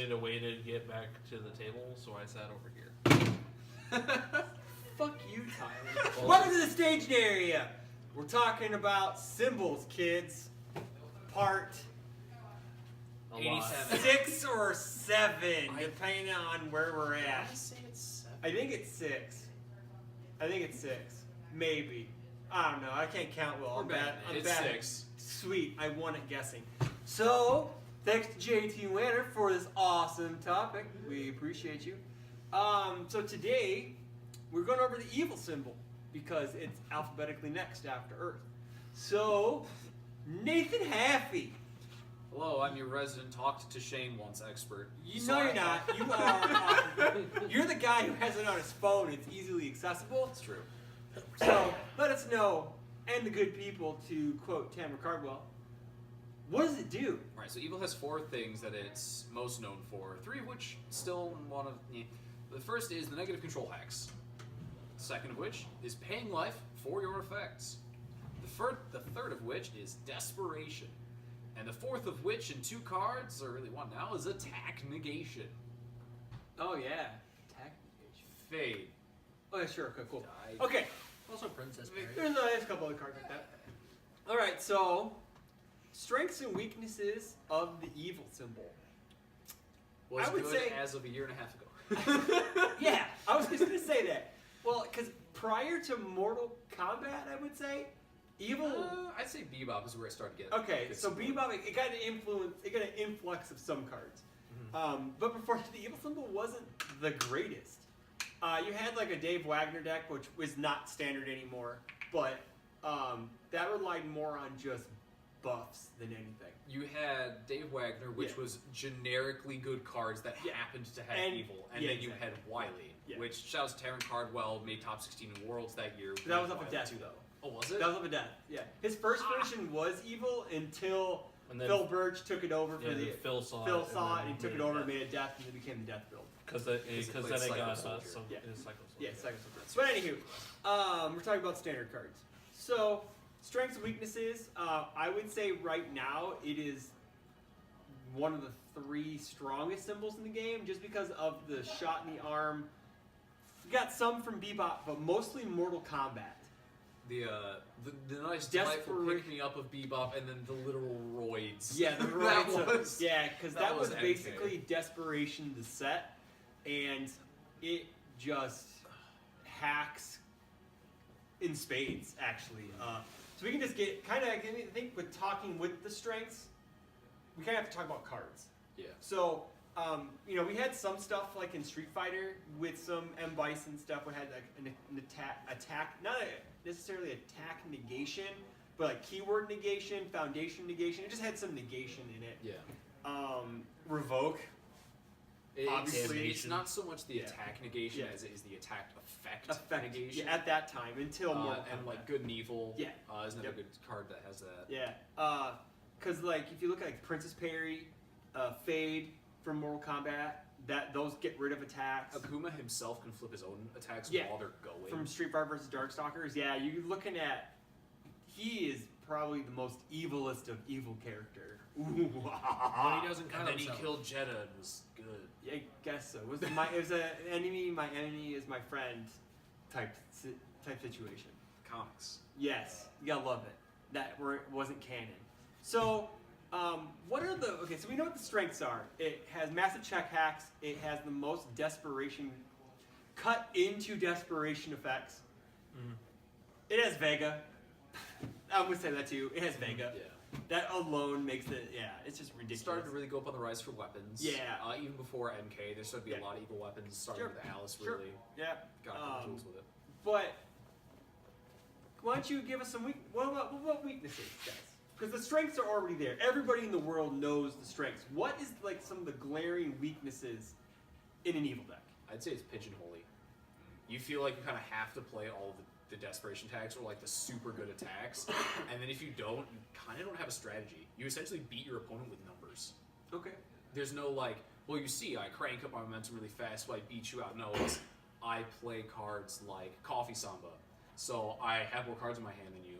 need a way to get back to the table, so I sat over here. Fuck you, Tyler. Welcome to the staged area. We're talking about symbols, kids. Part A lot. 6 or 7, depending on where we're I at. say it's 7. I think it's 6. Maybe. I don't know. I can't count well. I'm bad. It's bad. 6. Sweet. I won at guessing. So, thanks to JT Wanner for this awesome topic. We appreciate you. So today, we're going over the evil symbol because it's alphabetically next after Earth. So, Nathan Haffey. Hello, I'm your resident talked to Shane once expert. No, you're not. You are. You're the guy who has it on his phone. It's easily accessible. That's true. So let us know, and the good people, to quote Tamara Cardwell, what does it do? Alright, so evil has 4 things that it's most known for, 3 of which still one of... The first is the negative control hacks. The second of which is paying life for your effects. The third of which is desperation. And the fourth of which, in 2 cards, or really 1 now, is attack negation. Oh yeah, attack negation. Fade. Oh yeah, sure. Okay, cool. Die. Okay, Also Princess Mary. there's a couple other cards like that. All right, so strengths and weaknesses of the evil symbol. Was I would good say- as of a year and a half ago. Yeah, I was just gonna say that. Well, because prior to Mortal Kombat, I would say evil. I'd say Bebop is where I started getting. Okay, good so support. Bebop, it got an influence, it got an influx of some cards. But before the evil symbol wasn't the greatest. You had like a Dave Wagner deck, which was not standard anymore, but that relied more on just buffs than anything. You had Dave Wagner, which Yeah. was generically good cards that Yeah. happened to have And- evil, and yeah, then you exactly. had Wiley, Yeah. which shouts Taryn Cardwell made top 16 in Worlds that year. But that was with off of Wiley, death, too. though. Oh, was it? That was off of death. Yeah, his first version was evil until And then, Phil Birch took it over for yeah, the. then Phil saw Phil it. saw it and he took it over and made made it death, and it became the death build. Because it then played it got Psycho Soldier. Yeah. Psycho Yeah, Soldier. second Soldier. But anywho, we're talking about standard cards. So, strengths and weaknesses. I would say right now it is one of the 3 strongest symbols in the game, just because of the shot in the arm. You got some from Bebop, but mostly Mortal Kombat. The nice delightful Desperation. pick me up of Bebop, and then the literal roids. Yeah, the That rights of- was- yeah, because that was MK. basically Desperation the set, and it just hacks in spades, actually. So we can just get kind of, I think, with talking with the strengths, we kind of have to talk about cards. Yeah. So, we had some stuff like in Street Fighter with some M. Bison stuff. We had like an attack, not necessarily attack negation, but like keyword negation, foundation negation. It just had some negation in it. Yeah. Revoke. Obviously. It's not so much the Yeah. attack negation Yeah. as it is the attack effect Yeah, negation. at that time until Mortal and Kombat. like Good and Evil Yeah. is another Yep. good card that has that. Yeah, because like if you look at like Princess Perry, Fade from Mortal Kombat, those get rid of attacks. Akuma himself can flip his own attacks Yeah. while they're going. From Street Fighter vs. Darkstalkers, yeah, you're looking at, he is probably the most evilest of evil character. Ooh, When he doesn't and cut then he himself. killed Jeddah and was good. Yeah, I guess so. It was an enemy, my enemy is my friend type situation. Comics. Yes, you gotta love it. That wasn't canon. So, what are the... Okay, so we know what the strengths are. It has massive check hacks. It has the most desperation... Cut into desperation effects. Mhm. It has Vega. I would say that too. It has Vega. Yeah. That alone makes it... Yeah, it's just ridiculous. It started to really go up on the rise for weapons. Yeah. Even before MK, there started to be Yeah. a lot of evil weapons, starting Sure. with Alice Sure. really. Yeah. Got a couple tools with it. But why don't you give us some what weaknesses, guys? Because the strengths are already there. Everybody in the world knows the strengths. What is like some of the glaring weaknesses in an evil deck? I'd say it's pigeonholy. You feel like you kind of have to play all of the desperation attacks or like the super good attacks, and then if you don't, you kind of don't have a strategy. You essentially beat your opponent with numbers. Okay. There's no like, well, you see, I crank up my momentum really fast, so I beat you out. No, it's I play cards like Coffee Samba, so I have more cards in my hand than you.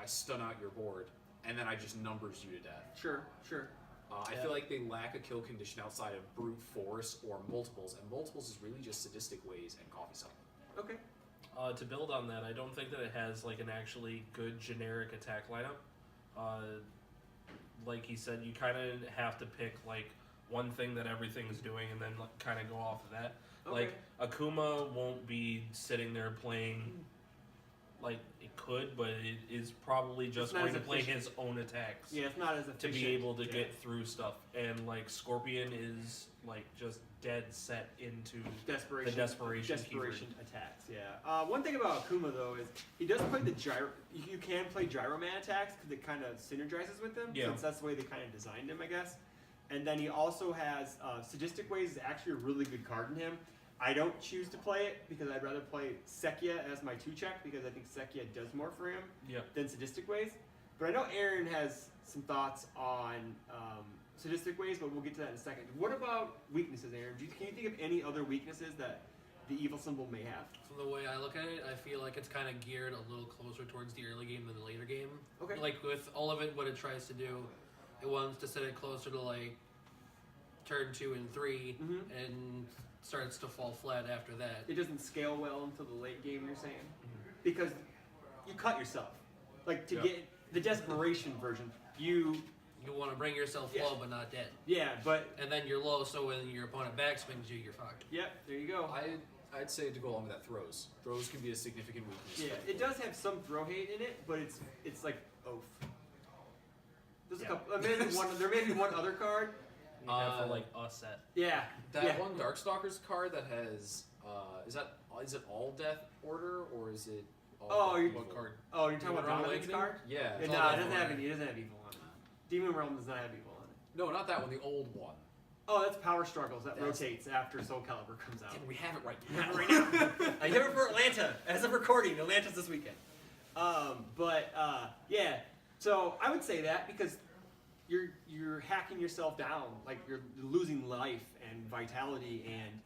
I stun out your board, and then I just numbers you to death. Sure. Sure. I feel like they lack a kill condition outside of brute force or multiples, and multiples is really just sadistic ways and coffee cell. Okay. To build on that, I don't think that it has like an actually good generic attack lineup. Like he said, you kind of have to pick like one thing that everything's doing, and then like, kind of go off of that. Okay. Like Akuma won't be sitting there playing. Like it could, but it is probably just not going as to play efficient. his own attacks Yeah, it's not as to efficient. be able to Yeah. get through stuff. And like Scorpion is like just dead set into Desperation. the desperation attacks. Yeah. One thing about Akuma though is he does play the gyro. You can play Gyro Man attacks because it kind of synergizes with them. Yeah. Since that's the way they kind of designed him, I guess. And then he also has Sadistic Ways is actually a really good card in him. I don't choose to play it because I'd rather play Sekia as my 2-check because I think Sekia does more for him Yeah. than Sadistic Ways. But I know Aaron has some thoughts on Sadistic Ways, but we'll get to that in a second. What about weaknesses, Aaron? Can you think of any other weaknesses that the evil symbol may have? From the way I look at it, I feel like it's kind of geared a little closer towards the early game than the later game. Okay. Like with all of it, what it tries to do, it wants to set it closer to like turn 2 and 3, Mhm. and starts to fall flat after that. It doesn't scale well into the late game, you're saying? Because you cut yourself. Like, to Yeah. get the desperation version, you... You want to bring yourself Yeah. low but not dead. Yeah, but... And then you're low, so when your opponent backswings you, you're fucked. Yep, there you go. I'd say to go along with that, throws. Throws can be a significant weakness. Yeah, it does have some throw hate in it, but it's like oaf. There's a Yeah. couple. There may be one other card. You have for like a set. Yeah. That yeah. one Darkstalkers card that has is it all death order or is it all Oh, death you- evil? What card? Oh, you're talking Demon about Realm Donovan's Awakening? card? Yeah. Yeah, It's no, all it doesn't death have order. any. It doesn't have evil on it. Demon Realm does not have evil on it. No, not that one. The old one. Oh, that's Power Struggles. That That's- rotates after Soul Calibur comes out. Yeah, we have it right Not now. right now. I have it for Atlanta. As of recording, Atlanta's this weekend. Yeah. So I would say that because you're hacking yourself down, like you're losing life and vitality, and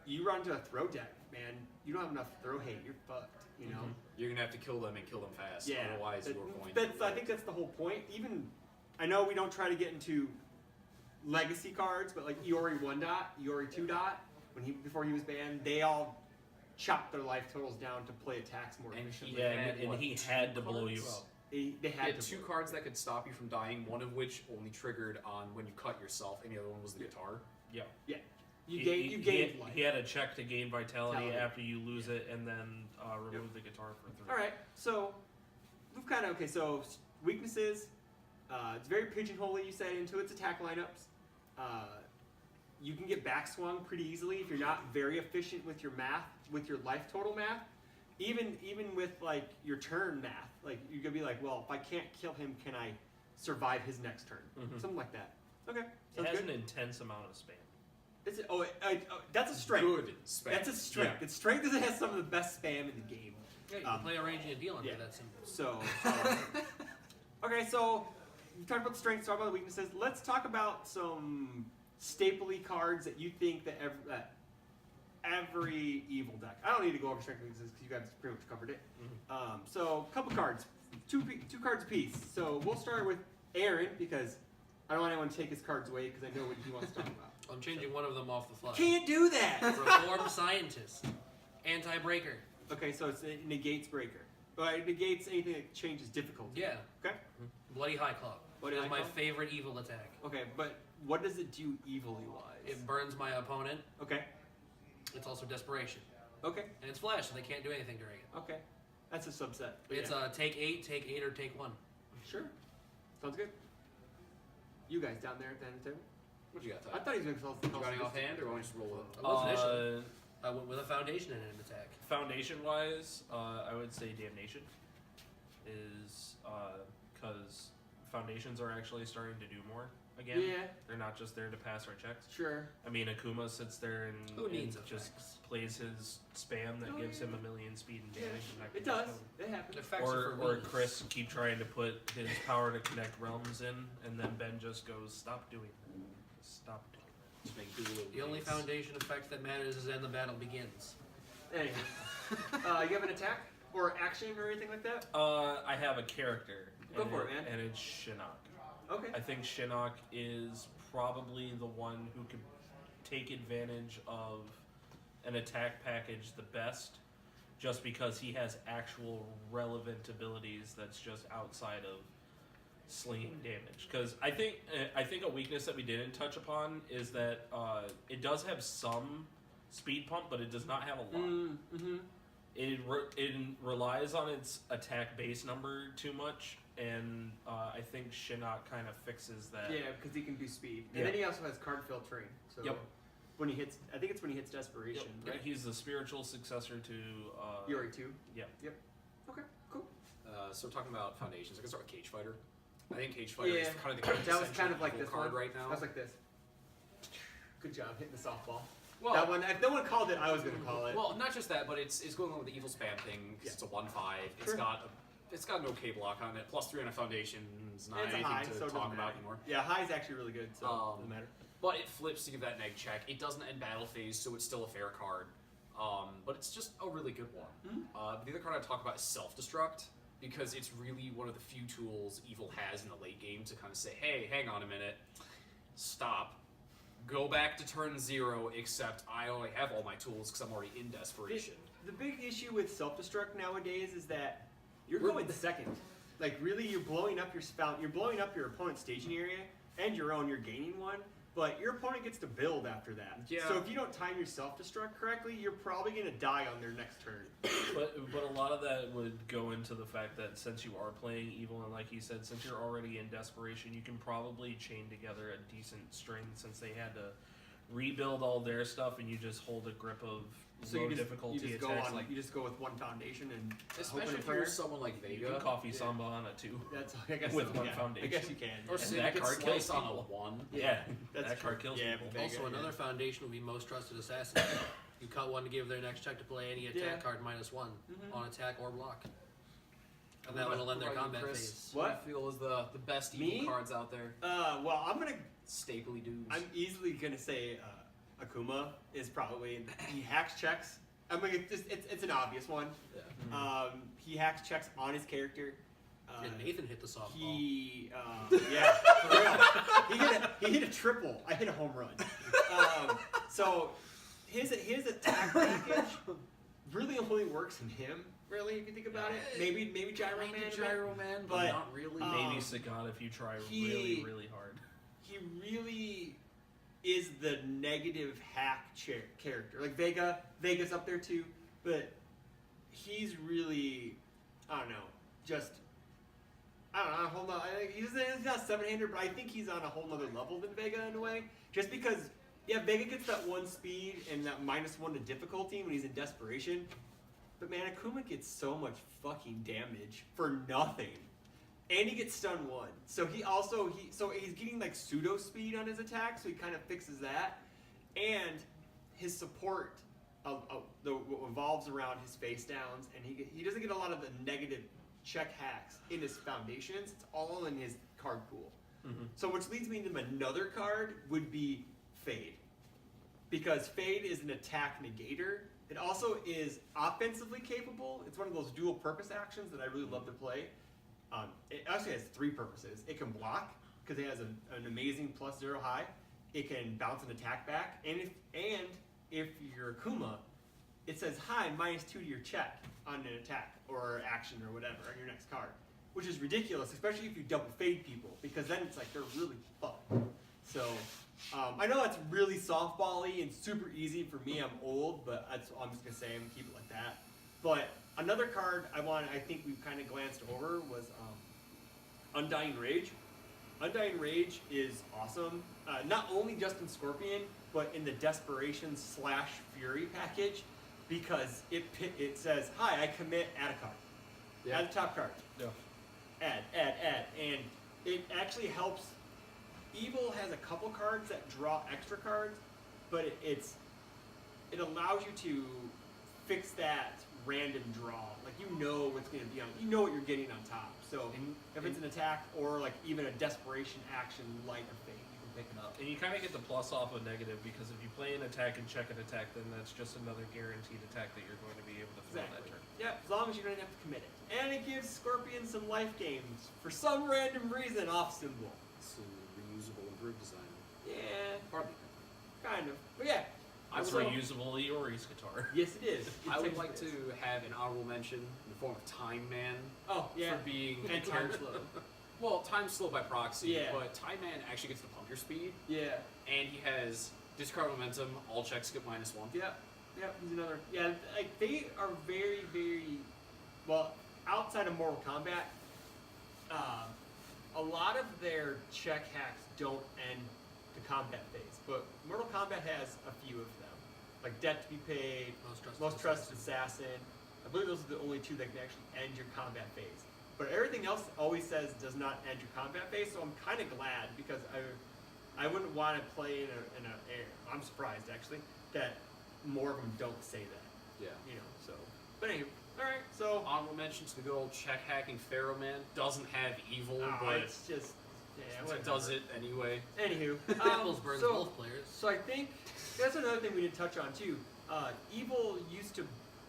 you run to a throw deck, man. You don't have enough throw hate. You're fucked. You know. You're gonna have to kill them and kill them fast. Yeah. Otherwise, that- you're going. that's, I think that's the whole point. Even I know we don't try to get into legacy cards, but like Iori 1 dot, Iori 2 dot, before he was banned, they all chopped their life totals down to play attacks more And efficiently. Yeah, had, and what, he two had to blow you cards? up. They He had had to. 2 cards that could stop you from dying. One of which only triggered on when you cut yourself, and the other one was the guitar. Yeah. You He- gained he gained life. He had a check to gain vitality Vitality. after you lose it, and then remove the guitar for 3. All right, so we've kind of so weaknesses. It's very pigeonhole you said into its attack lineups. You can get backswung pretty easily if you're not very efficient with your math, with your life total math. Even with like your turn math, like you could be like, well, if I can't kill him, can I survive his next turn? Mhm. Something like that. Okay, It sounds has good. an intense amount of spam. Is it, that's a strength. Good spam. That's a strength. Yeah. Its strength is it has some of the best spam in the game. Yeah, you can play Arranging a Deal under yeah. that symbol. So, okay, so we talked about the strengths, talked about the weaknesses. Let's talk about some stapley cards that you think that every evil deck. I don't need to go over strengths and weaknesses because you guys pretty much covered it. So, a couple cards, two cards apiece. So we'll start with Aaron because I don't want anyone to take his cards away because I know what he wants to talk about. I'm changing one of them off the fly. Can't do that. Reformed Scientist. Anti-breaker. Okay, so it negates breaker. But it negates anything that changes difficulty. Yeah. Okay. Bloody High Claw. Bloody It High is my Claw? favorite evil attack. Okay, but what does it do evilly wise? It burns my opponent. Okay. It's also Desperation. Okay. And it's Flash, so they can't do anything during it. Okay. That's a subset. But It's yeah. take 8, or take 1. Sure. Sounds good. You guys down there at the end of the table? What you got? I Ty? thought he was going to Running offhand, or want to just roll it? I was initially. I went with a Foundation in an attack. Foundation wise, I would say Damnation is because foundations are actually starting to do more again. Yeah, They're not just there to pass our checks. sure. I mean, Akuma sits there and, Who needs and just effects? plays his spam that Oh, gives him yeah. 1,000,000 speed and Yeah, damage. And that it can does. just It happens. Effects are Or for villains. Chris keep trying to put his power to connect realms in, and then Ben just goes, "Stop doing that. Stop doing that." Just make doodle The only waves. Foundation effect that matters is when the battle begins. Anyway. You have an attack or action or anything like that? I have a character. Go and for it, man. And it's Shinnok. Okay. I think Shinnok is probably the one who could take advantage of an attack package the best, just because he has actual relevant abilities that's just outside of slinging damage. Because I think a weakness that we didn't touch upon is that it does have some speed pump, but it does not have a lot. Mm-hmm. It relies on its attack base number too much, and I think Shinnok kind of fixes that. Yeah, because he can do speed, and Yeah. then he also has card filtering. So Yep. when he hits, I think it's when he hits desperation, Yep. right? He's the spiritual successor to Yuri 2. Yeah. Yep. Okay. Cool. So talking about foundations, I can start with Cage Fighter. I think Cage Fighter Yeah. is kind of the That was kind of like evil this card one. right now. That was like this. Good job hitting the softball. Well, That one, if no one called it, I was gonna call it. well, not just that, but it's going on with the evil spam thing. 'Cause Yeah. It's a 1/5. Sure. It's got no K block on it. Plus 3 on a foundations. Not it's a anything high, to so it doesn't talk about matter. anymore. Yeah, high is actually really good, so it doesn't matter. But it flips to give that neg check. It doesn't end battle phase, so it's still a fair card. But it's just a really good one. Mhm. The other card I talk about is Self-Destruct, because it's really one of the few tools Evil has in the late game to kind of say, hey, hang on a minute, stop. Go back to turn 0, except I already have all my tools because I'm already in desperation. The big issue with self-destruct nowadays is that you're We're- going second. Like really, you're blowing up your opponent's staging area and your own. You're gaining one, but your opponent gets to build after that. Yeah. So if you don't time your self-destruct correctly, you're probably gonna die on their next turn. But a lot of that would go into the fact that since you are playing evil, and like you said, since you're already in desperation, you can probably chain together a decent string, since they had to rebuild all their stuff, and you just hold a grip of So low you difficulty just go attacks on, like you just go with one foundation and Especially hope and if prayer. you're someone like you Vega. can coffee Yeah. samba on it too. That's I guess with so, one yeah. foundation. I guess you can. Or And Sid that gets card kills sliced on a people. 1. Yeah, That's that card true. kills Yeah, people. Vega, Also, another foundation would be Most Trusted Assassin. You cut one to give their next check to play any attack Yeah. card -1 Mhm. on attack or block. And What that about- will end their what about you, combat Chris? phase. What do What? you feel is the best evil Me? cards out there? Well, Stapley dudes. I'm easily gonna say Akuma is probably he hacks checks. I mean, it's an obvious one. Yeah. He hacks checks on his character. And Nathan hit the softball. He yeah, for real. He hit a triple. I hit a home run. So his attack package really only works in him. Really, if you think about it, maybe Gyro Man. Kinda Gyro Man, but, but, not really. Maybe Sagat if you try he- really hard. He really is the negative hack character. Like Vega's up there too, but he's really, I don't know, just I don't know, a whole nother, he's not 7-hander, but I think he's on a whole nother level than Vega in a way. Just because, yeah, Vega gets that 1 speed and that -1 to difficulty when he's in desperation, but man, Akuma gets so much fucking damage for nothing. And he gets stun 1. So he's getting like pseudo speed on his attack, so he kind of fixes that. And his support evolves around his face downs, and he doesn't get a lot of the negative check hacks in his foundations. It's all in his card pool. Mm-hmm. So which leads me to another card would be Fade. Because Fade is an attack negator. It also is offensively capable. It's one of those dual purpose actions that I really love to play. It actually has 3 purposes. It can block, because it has an amazing +0 high. It can bounce an attack back. And if you're Akuma, it says hi, -2 to your check on an attack or action or whatever on your next card. Which is ridiculous, especially if you double fade people, because then it's like they're really fucked. So, I know that's really softball-y and super easy for me. I'm old, but that's all I'm just gonna say. I'm gonna keep it like that. But another card I think we've kind of glanced over was Undying Rage. Undying Rage is awesome. Not only just in Scorpion, but in the Desperation / Fury package, because it says, "Hi, I commit. Add a card. Yeah. Add a top card. Yeah. Add, and it actually helps. Evil has a couple cards that draw extra cards, but it allows you to fix that random draw. Like you know what's going to be on. You know what you're getting on top. So if it's an attack or like even a desperation action like a fake, you can pick it up. And you kind of get the plus off of negative, because if you play an attack and check an attack, then that's just another guaranteed attack that you're going to be able to throw that Exactly. turn. Yeah, as long as you don't have to commit it. And it gives Scorpion some life gains for some random reason off symbol. It's a reusable, improved design. Yeah, Hardly. kind of. But yeah, I It's would, reusable Iori's guitar. yes, it is. It I would technically like is. to have an honorable mention in the form of Time Man Oh yeah, for being and time slow. Well, time slow by proxy, Yeah. but Time Man actually gets the puncture speed, Yeah. and he has discard momentum. All checks get -1. Yep. Yep. He's another. Yeah. Like they are very, very well outside of Mortal Kombat. A lot of their check hacks don't end the combat phase, but Mortal Kombat has a few of them, like Debt to be Paid, Most Trusted Assassin. I believe those are the only two that can actually end your combat phase. But everything else always says does not end your combat phase, so I'm kind of glad because I wouldn't want to play in a I'm surprised actually that more of them don't say that, Yeah. you know. So, but anyway, all right. So, Honorable mention to the good old check hacking Pharaoh Man. Doesn't have evil, but it's just yeah, it whatever. does it anyway. Anywho, Apples burns so, both players. So I think that's another thing we didn't touch on too. Evil used to.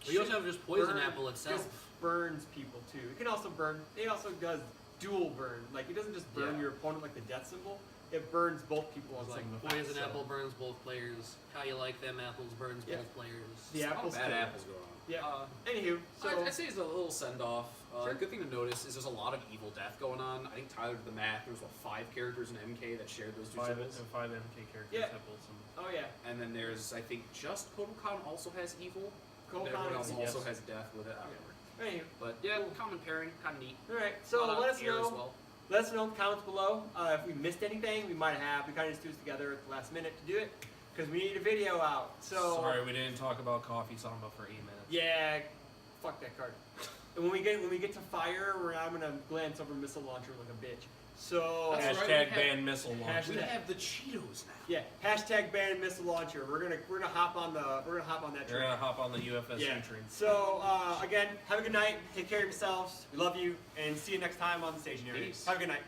But you also have just poison burn- apple itself. Just burns people too. It can also burn. It also does dual burn. Like it doesn't just burn Yeah. your opponent like the death symbol. It burns both people on It's like some poison effects, so- apple burns both players. How you like them apples burns Yeah. both players. The A lot of apples. bad too. apples going on. Yeah. Anywho, so I'd say it's a little send off. Sure. Good thing to notice is there's a lot of evil death going on. I think Tyler did the math. There was 5 characters in MK that shared those two Five symbols. MK characters Yeah. have both some. oh yeah, And then there's, I think, just Kodokan also has evil. Cole but everyone else Connors. also yes. has death with it. I don't remember. Anywho, But yeah, Cool. common pairing, kind of neat. all right. So A lot of let us air know. as well. Let us know in the comments below if we missed anything. We might have. We kind of just threw this together at the last minute to do it because we need a video out. So Sorry, we didn't talk about Coffee Samba for 8 minutes. yeah, fuck that card. And when we get to fire, I'm gonna glance over missile launcher like a bitch. So That's Hashtag right, we have- ban missile launcher. Hashtag- We have the Cheetos now. yeah, hashtag ban missile launcher. We're gonna hop on that You're train. gonna hop on the UFSC Yeah. train. So again, have a good night. Take care of yourselves. We love you, and see you next time on the stationary. Peace. Have a good night.